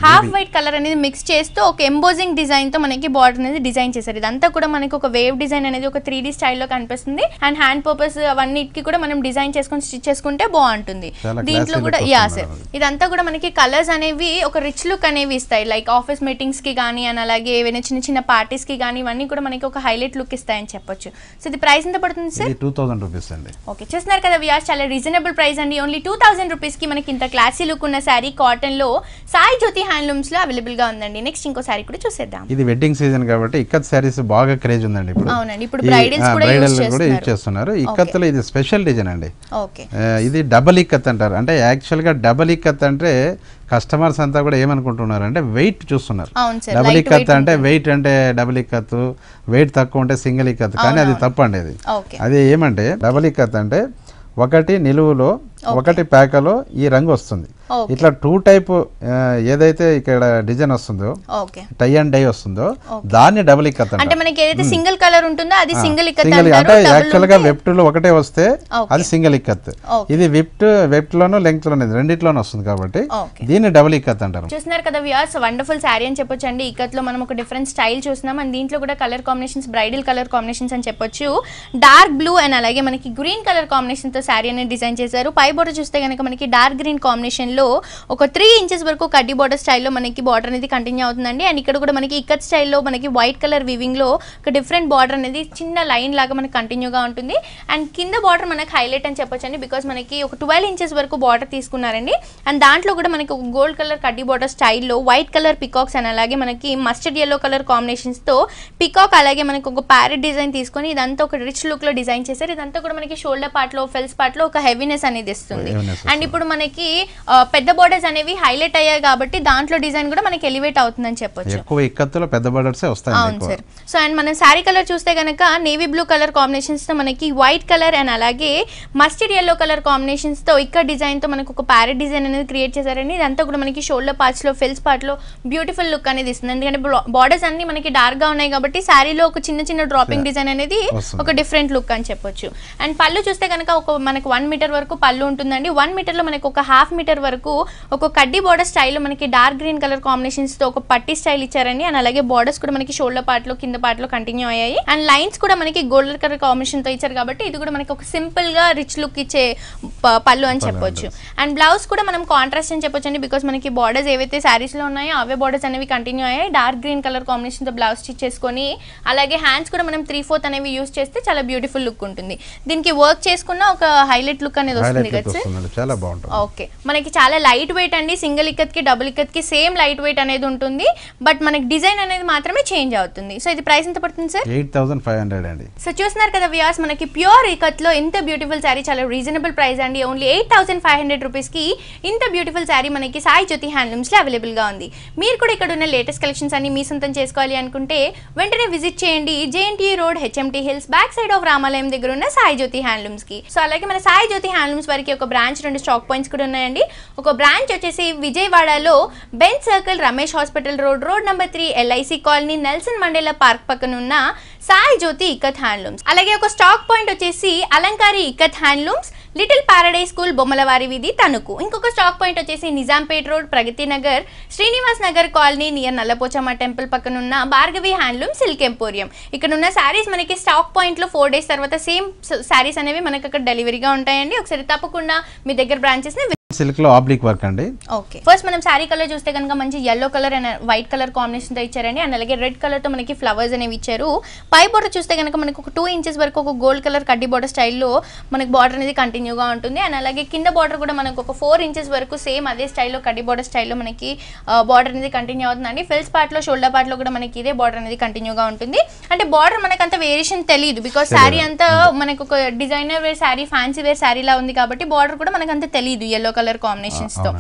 హాఫ్ వైట్ కలర్ అనేది మిక్స్ చేస్తూ ఒక ఎంబోజింగ్ డిజైన్ తో మనకి బార్డర్ అనేది డిజైన్ చేశారు. ఇదంతా కూడా మనకి ఒక వేవ్ డిజైన్ అనేది ఒక 3D స్టైల్లో కనిపిస్తుంది. అండ్ హ్యాండ్ పర్పస్ అవన్నిటికి కూడా మనం డిజైన్ చేసుకొని స్టిచ్ చేసుకుంటే బాగుంటుంది. దీంట్లో కూడా సార్ ఇదంతా కూడా మనకి కలర్స్ అనేవి ఒక రిచ్ లుక్ అనేవి ఇస్తాయి. లైక్ ఆఫీస్ మీటింగ్స్ కి కానీ అండ్ అలాగే ఏవైనా చిన్న చిన్న పార్టీస్ కి కానీ ఇవన్నీ కూడా మనకి ఒక హైలైట్ లుక్ ఇస్తాయని చెప్పొచ్చు. సో ఇది ప్రైస్ ఎంత పడుతుంది సార్? 2000 రూపీస్ అండి. ఓకే, చూస్తున్నారు కదా వ్యూయర్స్, చాలా రీజనబుల్ ప్రైస్ అండి. ఓన్లీ 2000 రూపీస్ కి మనకి ఇంత క్లాసీ లుక్ ఉన్న శారీ కాటన్ లో సాయి జ్యోతి హ్యాండ్లూమ్స్ లో అవైలబుల్ గా ఉందండి. నెక్స్ట్ ఇంకో శారీ కూడా చూసేద్దాం. ఇది వెడ్డింగ్ సీజన్ కాబట్టి ఇక్కత్ శారీస్ బాగా క్రేజ్ ఉందండి ఇప్పుడు. అవునండి, ఇప్పుడు బ్రైడల్స్ కూడా యూస్ చేస్తున్నారు. ఇక్కత్ లో ఇది స్పెషల్ డిజైన్ అండి. ఓకే, ఇది డబల్ ఇక్కత్ అంటారు. అంటే యాక్చువల్ గా డబల్ ఇక్కత్ అంటే కస్టమర్స్ అంతా కూడా ఏమనుకుంటున్నారు అంటే వెయిట్ చూస్తున్నారు. డబుల్ ఇక్కత్ అంటే వెయిట్ అంటే డబుల్ ఇక్కత్, వెయిట్ తక్కువ ఉంటే సింగిల్ ఇక్కత్, కానీ అది తప్పు అండి. అది ఏమంటే డబుల్ ఇక్కత్ అంటే ఒకటి నిలువులో ఒకటి ప్యాకలో ఈ రంగు వస్తుంది. ఇట్లా 2 టైప్ ఏదైతే ఇక్కడ డిజైన్ వస్తుందో టై అండ్ డై వస్తుందో దాన్ని డబుల్ ఇక్కత్ అంటే మనకి ఏదైతే సింగిల్ కలర్ ఉంటుందో అది సింగిల్ ఇక్కత్ అంటే యాక్చువల్ గా వెప్ట్ లో ఒకటే వస్తే అది సింగిల్ ఇక్కత్. ఇది వెప్ట్ లోనో లెంగ్త్ లోనో రెండిట్లోనూ వస్తుంది కాబట్టి దీన్ని డబుల్ ఇక్కత్ అంటారు. చూస్తున్నారు కదా వ్యూయర్స్, వండర్ఫుల్ శారీ అని చెప్పొచ్చు అండి. ఇక్కత్ లో మనం ఒక డిఫరెంట్ స్టైల్ చూస్తున్నాం. అండ్ దీంట్లో కూడా colour combinations bridal colour combinations అని చెప్పొచ్చు. డార్క్ బ్లూ అండ్ అలాగే మనకి గ్రీన్ కలర్ కాంబినేషన్ తో శారీ అనేది డిజైన్ చేశారు. పై బోర్డర్ చూస్తే కనుక మనకి డార్క్ గ్రీన్ కాంబినేషన్ లో ఒక 3 ఇంచెస్ వరకు కడ్డీ బార్డర్ స్టైల్లో మనకి బార్డర్ అనేది కంటిన్యూ అవుతుందండి. అండ్ ఇక్కడ కూడా మనకి ఇక్కత్ స్టైల్లో మనకి వైట్ కలర్ వీవింగ్ లో ఒక డిఫరెంట్ బార్డర్ అనేది చిన్న లైన్ లాగా మనకి కంటిన్యూగా ఉంటుంది. అండ్ కింద బార్డర్ మనకి హైలైట్ అని చెప్పొచ్చండి, బికాస్ మనకి ఒక 12 ఇంచెస్ వరకు బార్డర్ తీసుకున్నారండి. అండ్ దాంట్లో కూడా మనకి ఒక గోల్డ్ కలర్ కడ్డీ బార్డర్ స్టైల్లో వైట్ కలర్ పికాక్స్ అండ్ అలాగే మనకి మస్టర్డ్ ఎల్లో కలర్ కాంబినేషన్స్ తో పికాక్ అలాగే మనకి ఒక ప్యారెట్ డిజైన్ తీసుకొని ఇదంతా ఒక రిచ్ లుక్ లో డిజైన్ చేశారు. ఇదంతా కూడా మనకి షోల్డర్ పార్ట్ లో ఫెల్స్ పార్ట్ లో ఒక హెవీనెస్ అనేది ఇస్తుంది. అండ్ ఇప్పుడు మనకి పెద్ద బోర్డర్స్ అనేవి హైలైట్ అయ్యాయి కాబట్టి దాంట్లో డిజైన్ కూడా మనకి ఎలివేట్ అవుతుందని చెప్పొచ్చు. ఎక్కువ ఇక్కత్తులో పెద్ద బోర్డర్స్ వస్తాయి. అవును సార్. సో అండ్ మనం శారీ కలర్ చూస్తే కనుక నేవీ బ్లూ కలర్ కాంబినేషన్స్ తో మనకి వైట్ కలర్ అండ్ అలాగే మస్టర్డ్ yellow కలర్ కాంబినేషన్స్ తో ఇక్కడ డిజైన్ తో మనకు ఒక ప్యారెట్ డిజైన్ అనేది క్రియేట్ చేశారండి. ఇదంతా కూడా మనకి షోల్డర్ పార్ట్స్ లో ఫిల్స్ పార్ట్ లో బ్యూటిఫుల్ లుక్ అనేది ఇస్తుంది. ఎందుకంటే బార్డర్స్ అన్ని మనకి డార్క్ గా ఉన్నాయి కాబట్టి శారీలో ఒక చిన్న చిన్న డ్రాపింగ్ డిజైన్ అనేది ఒక డిఫరెంట్ లుక్ అని చెప్పొచ్చు. అండ్ పళ్ళు చూస్తే కనుక ఒక మనకు 1 మీటర్ వరకు పళ్ళు ఉంటుందండి. 1 మీటర్ లో మనకు ఒక ½ మీటర్ వరకు ఒక కడ్డీ బోర్డర్ స్టైల్లో మనకి డార్క్ గ్రీన్ కలర్ కాంబినేషన్స్ తో ఒక పట్టి స్టైల్ ఇచ్చారండి. అండ్ అలాగే బోర్డర్స్ కూడా మనకి షోల్డర్ పార్ట్ లో కింద పార్ట్ లో కంటిన్యూ అయ్యాయి. అండ్ లైన్స్ కూడా మనకి గోల్డెన్ కలర్ కాంబినేషన్ తో ఇచ్చారు కాబట్టి ఇది కూడా మనకి ఒక సింపుల్ గా రిచ్ లుక్ ఇచ్చే పళ్ళు అని చెప్పొచ్చు. అండ్ బ్లౌజ్ కూడా మనం కాంట్రాస్ట్ అని చెప్పొచ్చు అండి. బికాస్ మనకి బార్డర్స్ ఏవైతే శారీస్ లో ఉన్నాయో అవే బార్డర్స్ అనేవి కంటిన్యూ అయ్యాయి. డార్క్ గ్రీన్ కలర్ కాంబినేషన్ తో బ్లౌజ్ స్టిచ్ చేసుకొని అలాగే హ్యాండ్స్ కూడా మనం 3/4 అనేవి యూస్ చేస్తే చాలా బ్యూటిఫుల్ లుక్ ఉంటుంది. దీనికి వర్క్ చేసుకున్న ఒక హైలైట్ లుక్ అనేది వస్తుంది కదా సార్. చాలా బాగుంటుంది. ఓకే, మనకి చాలా లైట్ వెయిట్ అండి. సింగిల్ ఇక్కత్ కి డబుల్ ఇక్కత్ కి సేమ్ లైట్ వెయిట్ అనేది ఉంటుంది. బట్ మనకి డిజైన్ అనేది మాత్రమే చేంజ్ అవుతుంది. సో ఇది ప్రైస్ ఎంత పడుతుంది సార్? 8500 అండి. సో చూస్తున్నారు కదా వ్యూయర్స్, మనకి ప్యూర్ ఇక్కత్ లో ఇంత బ్యూటిఫుల్ శారీ చాలా రీజనబుల్ ప్రైస్ అండి. ఓన్లీ 8500 రూపీస్ కి ఇంత బ్యూటిఫుల్ శారీ మనకి సాయి జ్యోతి హ్యాండ్లూమ్స్ లో అవైలబుల్ గా ఉంది. మీరు కూడా ఇక్కడ ఉన్న లేటెస్ట్ కలెక్షన్స్ అన్ని మీ సొంతం చేసుకోవాలి అనుకుంటే వెంటనే విజిట్ చేయండి. JNT road HMT hills back side of రామాలయం దగ్గర ఉన్న సాయి జ్యోతి హ్యాండ్లూమ్స్ కి. సో అలాగే మన సాయి జ్యోతి హ్యాండ్లూమ్స్ వరకు ఒక బ్రాంచ్ 2 స్టాక్ పాయింట్స్ కూడా ఉన్నాయండి. ఒక బ్రాంచ్ వచ్చేసి విజయవాడలో bench circle Ramesh hospital road number 3 LIC colony Nelson Mandela park పక్కన ఉన్న సాయి జ్యోతి ఇక్కత్ హ్యాండ్లూమ్స్. అలాగే ఒక స్టాక్ పాయింట్ వచ్చేసి Alankari ikat handlooms little paradise school Bommalavari వీధి తణుకు. ఇంకొక స్టాక్ పాయింట్ వచ్చేసి Nizampet road Pragati Nagar Srinivas Nagar colony near Nallapochamma temple పక్కన ఉన్న భార్గవి హ్యాండ్లూమ్ సిల్క్ ఎంపోరియం. ఇక్కడ ఉన్న శారీస్ మనకి స్టాక్ పాయింట్ లో 4 days తర్వాత సేమ్ శారీస్ అనేవి మనకి అక్కడ డెలివరీగా ఉంటాయండి. ఒకసారి తప్పకుండా మీ దగ్గర బ్రాంచెస్ ని సిల్క్ లో ఆబ్లిక్ వర్క్ అండి. ఓకే, ఫస్ట్ మనం శారీ కలర్ చూస్తే కనుక మంచి yellow colour and white colour combination తో ఇచ్చారండి. అండ్ అలాగే రెడ్ కలర్ తో మనకి ఫ్లవర్స్ అనేవి ఇచ్చారు. పై బోర్డర్ చూస్తే కనుక మనకి ఒక 2 inches వరకు ఒక గోల్డ్ కలర్ కడ్డీ బోర్డర్ స్టైల్లో మనకి బార్డర్ అనేది కంటిన్యూగా ఉంటుంది. అండ్ అలాగే కింద బార్డర్ కూడా మనకు ఒక 4 inches వరకు సేమ్ అదే స్టైల్లో కడ్డీ బోర్డర్ స్టైల్లో మనకి బార్డర్ అనేది కంటిన్యూ అవుతుందండి. ఫిల్స్ పార్ట్ లో షోల్డర్ పార్ట్ లో కూడా మనకి ఇదే బార్డర్ అనేది కంటిన్యూగా ఉంటుంది. అంటే బార్డర్ మనకు అంత వేరియేషన్ తెలియదు బికాస్ శారీ అంతా మనకు ఒక designer wear sari fancy wear sari లా ఉంది కాబట్టి బార్డర్ కూడా మనకు అంత తెలియదు yellow కలర్ కాంబినేషన్స్ తో.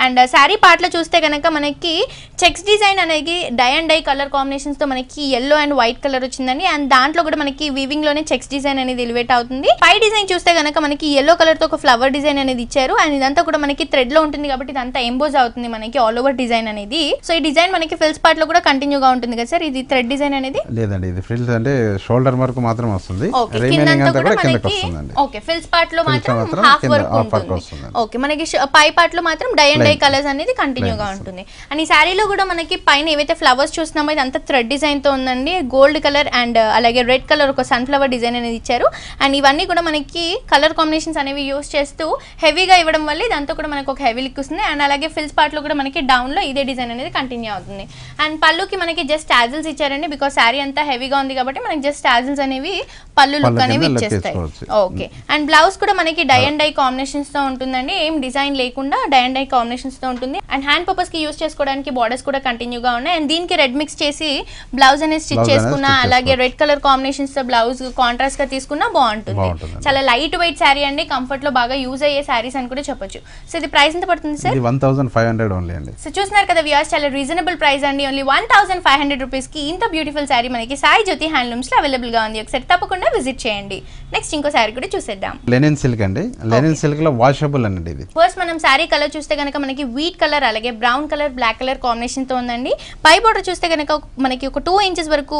అండ్ శారీ పార్ట్ లో చూస్తే కనుక మనకి చెక్స్ డిజైన్ అనేది dye and dye colour combinations తో మనకి yellow అండ్ వైట్ కలర్ వచ్చిందండి. అండ్ దాంట్లో కూడా మనకి వీవింగ్ లోనే చెక్స్ డిజైన్ అనేది ఎలివేట్ అవుతుంది. పై డిజైన్ చూస్తే కనుక మనకి yellow కలర్ తో ఒక ఫ్లవర్ డిజైన్ అనేది ఇచ్చారు. అండ్ ఇదంతా కూడా మనకి థ్రెడ్ లో ఉంటుంది కాబట్టి ఇదంతా ఎంబోజ్ అవుతుంది మనకి ఆల్ ఓవర్ డిజైన్ అనేది. సో ఈ డిజైన్ మనకి ఫిల్స్ పార్ట్ లో కూడా కంటిన్యూగా ఉంటుంది కదా సార్. ఇది థ్రెడ్ డిజైన్ అనేది లేదండి, ఇది ఫ్రిల్స్ అంటే షోల్డర్ వరకు మాత్రం వస్తుంది. రిమైనింగ్ అంతా కూడా కిందకి వస్తుందండి. ఓకే, ఫిల్స్ పార్ట్ లో మాత్రం హాఫ్ వరకు ఉంటుంది. ఓకే, మనకి పై పార్ట్ లో మాత్రం డై అండ్ డై కలర్స్ అనేది కంటిన్యూగా ఉంటుంది. అండ్ ఈ శారీలో కూడా మనకి పైన ఏవైతే ఫ్లవర్స్ చూస్తున్నామో ఇది అంతా థ్రెడ్ డిజైన్ తో ఉందండి. గోల్డ్ కలర్ అండ్ అలాగే రెడ్ కలర్ ఒక సన్ఫ్లవర్ డిజైన్ అనేది ఇచ్చారు. అండ్ ఇవన్నీ కూడా మనకి కలర్ కాంబినేషన్స్ అనేవి యూస్ చేస్తూ హెవీగా ఇవ్వడం వల్ల ఇదంతా కూడా మనకు ఒక హెవీ లుక్ వస్తుంది. అండ్ అలాగే ఫిల్స్ పార్ట్ లో కూడా మనకి డౌన్ లో ఇదే డిజైన్ అనేది కంటిన్యూ అవుతుంది. అండ్ పళ్ళుకి మనకి జస్ట్ టాజిల్స్ ఇచ్చారండి బికాస్ శారీ అంతా హెవీగా ఉంది కాబట్టి మనకి జస్ట్ టాజిల్స్ అనేవి పళ్ళు లుక్ అనేవి ఇచ్చేస్తాయి. ఓకే, అండ్ బ్లౌజ్ కూడా మనకి డై అండ్ డై కాంబినేషన్స్ తో ఉంటుందండి. ఏం డిజైన్ లేకుండా డై అండ్ డై కాంబినేషన్స్ తో ఉంటుంది. అండ్ హ్యాండ్ పర్పస్ కి యూస్ చేసుకోవడానికి బార్డర్స్ కూడా కంటిన్యూగా ఉన్నాయి. అండ్ దీనికి రెడ్ మిక్స్ చేసి బ్లౌజ్ అనేది స్టిచ్ చేసుకున్నా అలాగే రెడ్ కలర్ కాంబినేషన్స్ తో బ్లౌజ్ కాంట్రాస్ట్ గా తీసుకున్నా బాగుంటుంది. చాలా లైట్ వెయిట్ శారీ అండి, కంఫర్ట్ లో బాగా యూజ్ అయ్యే శారీస్ అని కూడా చెప్పొచ్చు. సో ఇది ప్రైస్ ఎంత పడుతుంది సార్? 1500 ఓన్లీ అండి. సో చూస్తున్నారు కదా వ్యూయర్స్, చాలా రీజనబుల్ ప్రైస్ అండి. ఓన్లీ 1500 రూపీస్ కి ఇంత బ్యూటిఫుల్ శారీ మనకి సాయి జ్యోతి హ్యాండ్లూమ్స్ లో అవైలబుల్ గా ఉంది. ఒకసారి తప్పకుండా విజిట్ చేయండి. నెక్స్ట్ ఇంకో శారీ కూడా చూసేద్దాం. లెనిన్ సిల్క్ అండి. లెనిన్ సిల్క్ లో వాషబుల్ అండి ఇది. ఫస్ట్ మనం శారీ కలర్ చూస్తే కనుక మనకి వీట్ కలర్ అలాగే brown colour black colour combination తో ఉందండి. పై బార్డర్ చూస్తే కనుక మనకి ఒక 2 inches వరకు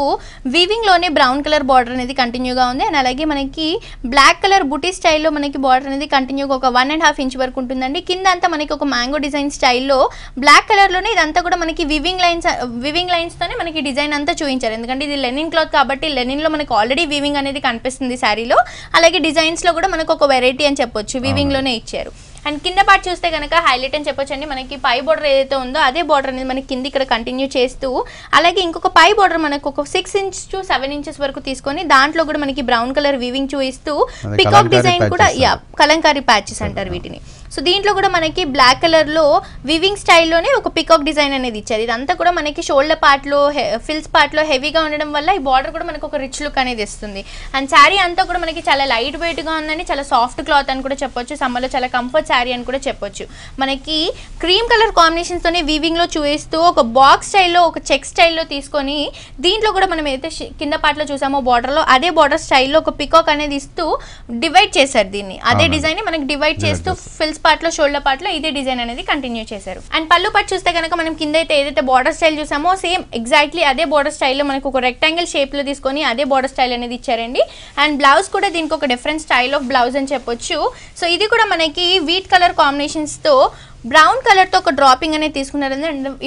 వీవింగ్ లోనే బ్రౌన్ కలర్ బార్డర్ అనేది కంటిన్యూగా ఉంది. అండ్ అలాగే మనకి బ్లాక్ కలర్ బుటీ స్టైల్లో మనకి బార్డర్ అనేది కంటిన్యూగా ఒక 1.5 inch వరకు ఉంటుందండి. కింద అంతా మనకి ఒక మ్యాంగో డిజైన్ స్టైల్లో బ్లాక్ కలర్ లోనే ఇదంతా కూడా మనకి వివింగ్ లైన్స్ తోనే మనకి డిజైన్ అంతా చూపించారు. ఎందుకంటే ఇది లెనిన్ క్లాత్ కాబట్టి లెనిన్ లో మనకి ఆల్రెడీ వీవింగ్ అనేది కనిపిస్తుంది శారీలో. అలాగే డిజైన్స్ లో కూడా మనకు ఒక వెరైటీ అని చెప్పొచ్చు, వీవింగ్ లోనే ఇచ్చారు. అండ్ కింద పార్ట్ చూస్తే కనుక హైలైట్ అని చెప్పొచ్చు అండి. మనకి పై బార్డర్ ఏదైతే ఉందో అదే బార్డర్ అనేది మనకి కింద ఇక్కడ కంటిన్యూ చేస్తూ అలాగే ఇంకొక పై బార్డర్ మనకు ఒక 6 inch to 7 inches వరకు తీసుకొని దాంట్లో కూడా మనకి బ్రౌన్ కలర్ వీవింగ్ చూపిస్తూ పికాక్ డిజైన్ కూడా కలంకారీ ప్యాచెస్ అంటారు వీటిని. సో దీంట్లో కూడా మనకి బ్లాక్ కలర్ లో వివింగ్ స్టైల్లోనే ఒక పికాక్ డిజైన్ అనేది ఇచ్చారు. ఇదంతా కూడా మనకి షోల్డర్ పార్ట్ లో ఫిల్స్ పార్ట్ లో హెవీగా ఉండడం వల్ల ఈ బార్డర్ కూడా మనకు ఒక రిచ్ లుక్ అనేది ఇస్తుంది. అండ్ శారీ అంతా కూడా మనకి చాలా లైట్ వెయిట్ గా ఉందండి, చాలా సాఫ్ట్ క్లాత్ అని కూడా చెప్పొచ్చు, సమ్మర్ లో చాలా కంఫర్ట్ శారీ అని కూడా చెప్పొచ్చు. మనకి క్రీమ్ కలర్ కాంబినేషన్స్ తోనే వీవింగ్ లో చూపిస్తూ ఒక బాక్స్ స్టైల్లో ఒక చెక్ స్టైల్లో తీసుకొని దీంట్లో కూడా మనం ఏదైతే కింద పార్ట్ లో చూసామో బార్డర్ లో అదే బార్డర్ స్టైల్లో ఒక పికాక్ అనేది ఇస్తూ డివైడ్ చేశారు. దీన్ని అదే డిజైన్ ని మనకి డివైడ్ చేస్తూ ఫిల్స్ పార్ట్ లో షోల్డర్ పార్ట్ లో ఇదే డిజైన్ అనేది కంటిన్యూ చేశారు. అండ్ పళ్ళు పార్ట్ చూస్తే కనుక మనం కింద అయితే ఏదైతే బార్డర్ స్టైల్ చూసామో సేమ్ ఎగ్జాక్ట్లీ అదే బార్డర్ స్టైల్లో మనకు ఒక రెక్టాంగిల్ షేప్ లో తీసుకొని అదే బార్డర్ స్టైల్ అనేది ఇచ్చారండి. అండ్ బ్లౌజ్ కూడా దీనికి ఒక డిఫరెంట్ స్టైల్ ఆఫ్ బ్లౌజ్ అని చెప్పొచ్చు. సో ఇది కూడా మనకి వీట్ కలర్ కాంబినేషన్స్ తో బ్రౌన్ కలర్ తో ఒక డ్రాపింగ్ అనేది తీసుకున్నారు.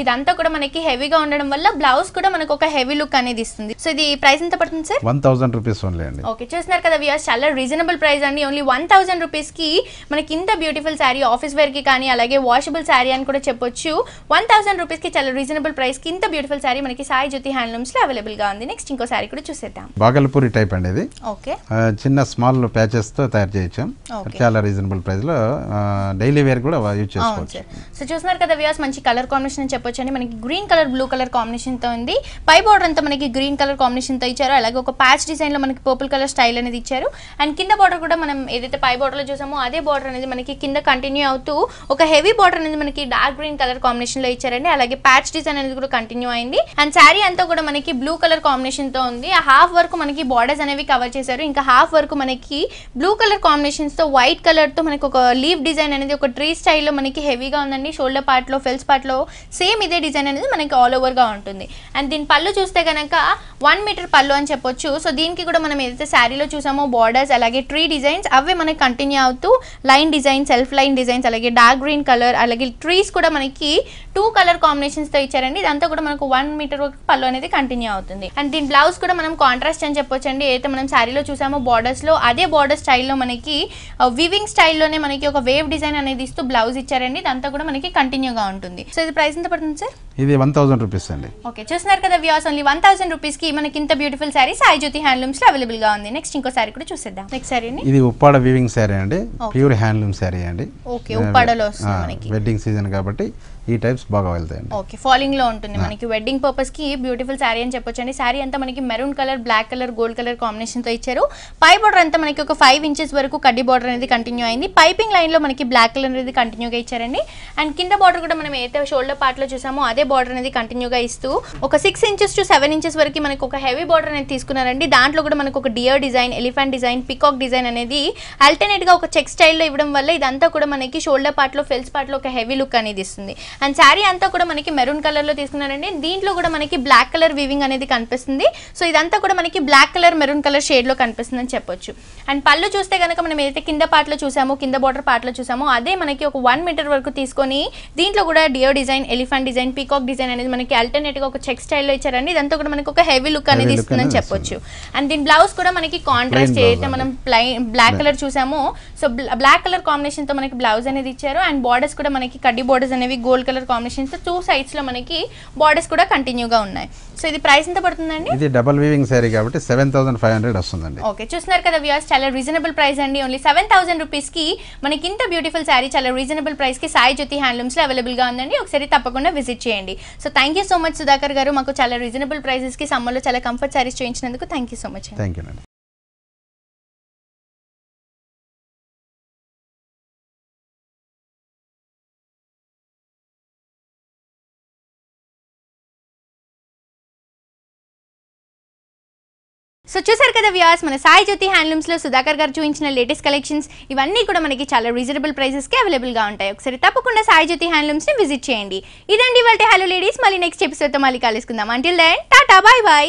ఇదంతా కూడా మనకి హెవీగా ఉండడం వల్ల బ్లౌజ్ కూడా మనకు ఒక హెవీ లుక్ అనేది ఇస్తుంది. సో ఇది ప్రైస్ ఎంత పడుతుంది సార్? 1000 రూపీస్ ఓన్లీ అండి. ఓకే, చూస్తున్నారు కదా వ్యూయర్స్, చాలా రీజనబుల్ ప్రైస్ అండి. ఓన్లీ 1000 రూపీస్ కి మనకి ఇంత బ్యూటిఫుల్ శారీ, ఆఫీస్ వేర్ కి కానీ అలాగే వాషబుల్ శారీ అని కూడా చెప్పొచ్చు. 1000 రూపీస్ కి చాలా రీజనబుల్ ప్రైస్ కి ఇంత బ్యూటిఫుల్ శారీ మనకి సాయి జ్యోతి హ్యాండ్లూమ్స్ లో అవైలబుల్ గా ఉంది. నెక్స్ట్ ఇంకో శారీ కూడా చూసేద్దాం. బాగల్పూరి టైప్ అండి ఇది. ఓకే, చిన్న స్మాల్ ప్యాచెస్ తో తయారు చేయొచ్చు, చాలా రీజనబుల్ ప్రైస్ లో డైలీ వేర్ కూడా యూజ్ చేసుకోవచ్చు. సో చూస్తున్నారు కదా వ్యూయర్స్, మంచి కలర్ కాంబినేషన్ అని చెప్పొచ్చు అండి. మనకి green colour blue colour combination తో ఉంది. పై బార్డర్ అంతా మనకి గ్రీన్ కలర్ కాంబినేషన్ తో ఇచ్చారు. అలాగే ఒక ప్యాచ్ డిజైన్ లో మనకి పర్పుల్ కలర్ స్టైల్ అనేది ఇచ్చారు. అండ్ కింద బార్డర్ కూడా మనం ఏదైతే పై బార్డర్ లో చూసామో అదే బార్డర్ అనేది మనకి కింద కంటిన్యూ అవుతూ ఒక హెవీ బార్డర్ అనేది మనకి డార్క్ గ్రీన్ కలర్ కాంబినేషన్ లో ఇచ్చారండి. అలాగే ప్యాచ్ డిజైన్ అనేది కూడా కంటిన్యూ అయింది. అండ్ శారీ అంతా కూడా మనకి బ్లూ కలర్ కాంబినేషన్ తో ఉంది. ఆ హాఫ్ వరకు మనకి బార్డర్స్ అనేవి కవర్ చేశారు. ఇంకా హాఫ్ వరకు మనకి బ్లూ కలర్ కాంబినేషన్స్ తో వైట్ కలర్ తో మనకి ఒక లీవ్ డిజైన్ అనేది ఒక ట్రీ స్టైల్లో మనకి హెవీగా ఉందండి. షోల్డర్ పార్ట్ లో ఫెల్స్ పార్ట్ లో సేమ్ ఇదే డిజైన్ అనేది మనకి ఆల్ ఓవర్ గా ఉంటుంది. అండ్ దీని పళ్ళు చూస్తే కనుక 1 మీటర్ పళ్ళు అని చెప్పొచ్చు. సో దీనికి కూడా మనం ఏదైతే శారీలో చూసామో బార్డర్స్ అలాగే ట్రీ డిజైన్స్ అవే మనకి కంటిన్యూ అవుతూ line design, self line designs, అలాగే డార్క్ గ్రీన్ కలర్, అలాగే ట్రీస్ కూడా మనకి 2 కలర్ కాంబినేషన్స్ తో ఇచ్చారండి. ఇదంతా కూడా మనకు 1 మీటర్ వరకు పళ్ళు అనేది కంటిన్యూ అవుతుంది. అండ్ దీని బ్లౌజ్ కూడా మనం కాంట్రాస్ట్ అని చెప్పొచ్చు అండి. ఏదైతే మనం శారీలో చూసామో బార్డర్స్ లో అదే బార్డర్ స్టైల్లో మనకి వివింగ్ స్టైల్లోనే మనకి ఒక వేవ్ డిజైన్ అనేది ఇస్తూ బ్లౌజ్ ఇచ్చారండి. ఇదంతా కూడా మనకి కంటిన్యూగా ఉంటుంది. సో ఇది ప్రైస్ ఎంత పడుతుంది సార్? ఇది 1000 రూపీస్ అండి. ఓకే, చూస్తున్నారు కదా వ్యూయర్స్, ఓన్లీ 1000 రూపీస్ కి మనకి ఇంత బ్యూటిఫుల్ శారీ సాయి జ్యోతి హ్యాండ్లూమ్స్ లో అవైలబుల్ గా ఉంది. నెక్స్ట్ ఇంకో శారీ కూడా చూసేద్దాం. నెక్స్ట్ శారీ ఇది ఉప్పాడ వీవింగ్ శారీ అండి, ప్యూర్ హ్యాండ్లూమ్ శారీ అండి. ఓకే, ఉప్పాడలో వస్తుంది మనకి. వెడ్డింగ్ సీజన్ కాబట్టి ఈ టైప్స్ బాగా వెళ్తాయండి. ఓకే, ఫాలింగ్ లో ఉంటుంది మనకి. వెడ్డింగ్ పర్పస్ కి బ్యూటిఫుల్ శారీ అని చెప్పొచ్చు అండి. శారీ అంతా మనకి maroon colour, black colour, gold colour combination తో ఇచ్చారు. పై బార్డర్ అంతా మనకి ఒక 5 ఇంచెస్ వరకు కడ్డీ బార్డర్ అనేది కంటిన్యూ అయింది. పైపింగ్ లైన్ లో మనకి బ్లాక్ కలర్ అనేది కంటిన్యూగా ఇచ్చారండి. అండ్ కింద బార్డర్ కూడా మనం ఏదైతే షోల్డర్ పార్ట్ లో చూసామో అదే బార్డర్ అనేది కంటిన్యూగా ఇస్తూ ఒక 6 ఇంచెస్ టు 7 ఇంచెస్ వరకు మనకి ఒక హెవీ బార్డర్ అనేది తీసుకున్నారండి. దాంట్లో కూడా మనకు ఒక dear design, elephant design, peacock design అనేది ఆల్టర్నేట్ గా ఒక చెక్ స్టైల్లో ఇవ్వడం వల్ల ఇదంతా కూడా మనకి షోల్డర్ పార్ట్ లో, ఫెల్స్ పార్ట్ లో ఒక హెవీ లుక్ అనేది ఇస్తుంది. అండ్ శారీ అంతా కూడా మనకి మెరూన్ కలర్ లో తీసుకున్నారండి. దీంట్లో కూడా మనకి బ్లాక్ కలర్ వీవింగ్ అనేది కనిపిస్తుంది. సో ఇదంతా కూడా మనకి black colour, maroon colour shade లో కనిపిస్తుంది అని చెప్పొచ్చు. అండ్ పళ్ళు చూస్తే కనుక మనం ఏదైతే కింద పార్ట్ లో చూసామో, కింద బార్డర్ పార్ట్ లో చూసామో అదే మనకి ఒక 1 మీటర్ వరకు తీసుకొని దీంట్లో కూడా dear design, elephant design, peacock design అనేది మనకి ఆల్టర్నేట్ గా ఒక చెక్ స్టైల్లో ఇచ్చారండి. ఇదంతా కూడా మనకి ఒక హెవీ లుక్ అనేది ఇస్తుందని చెప్పొచ్చు. అండ్ దీని బ్లౌజ్ కూడా మనకి కాంట్రాస్ట్ ఏదైతే మనం బ్లాక్ కలర్ చూసామో సో బ్లాక్ కలర్ కాంబినేషన్ తో మనకి బ్లౌజ్ అనేది ఇచ్చారు. అండ్ బార్డర్స్ కూడా మనకి కడ్డీ బార్డర్స్ అనేవి గోల్డ్ కలర్ కాంబినేషన్ తో 2 సైడ్స్ లో మనకి బార్డర్స్ కూడా కంటిన్యూగా ఉన్నాయి. సో ఇది ప్రైస్ ఎంత పడుతుందండి? ఇది డబుల్ వీవింగ్ శారీ కాబట్టి 7500 వస్తుందండి. ఓకే, చూస్తున్నారు కదా వ్యూయర్స్, చాలా రీజనబుల్ ప్రైస్ అండి. ఓన్లీ 7000 రూపీస్ కి మనకి ఇంత బ్యూటిఫుల్ శారీ చాలా రీజనబుల్ ప్రైస్ కి సాయి జ్యోతి హ్యాండ్లూమ్స్ లో అవైలబుల్ గా ఉందండి. ఒకసారి తప్పకుండా విజిట్ చేయండి. So thank you so much Sudhakar garu, మాకు చాలా రీజనబుల్ ప్రైసెస్ కి సమ్మర్ లో చాలా కంఫర్ట్ శారీస్ చూపించినందుకు thank you so much. Thank you అండి. సో చూసారు కదా వ్యూయర్స్, మన సాయి జ్యోతి హ్యాండ్లూమ్స్ లో సుధాకర్ గారు చూపించిన లేటెస్ట్ కలెక్షన్స్ ఇవన్నీ కూడా మనకి చాలా రీజనబుల్ ప్రైసెస్ కి అవైలబుల్ గా ఉంటాయి. ఒకసారి తప్పకుండా సాయి జ్యోతి హ్యాండ్లూమ్స్ ని విజిట్ చేయండి. ఇదండి ఇవాల్టి హలో లేడీస్, మళ్ళీ నెక్స్ట్ ఎపిసోడ్ తో మళ్ళీ కలుసుకుందాం. Until then tata, bye by.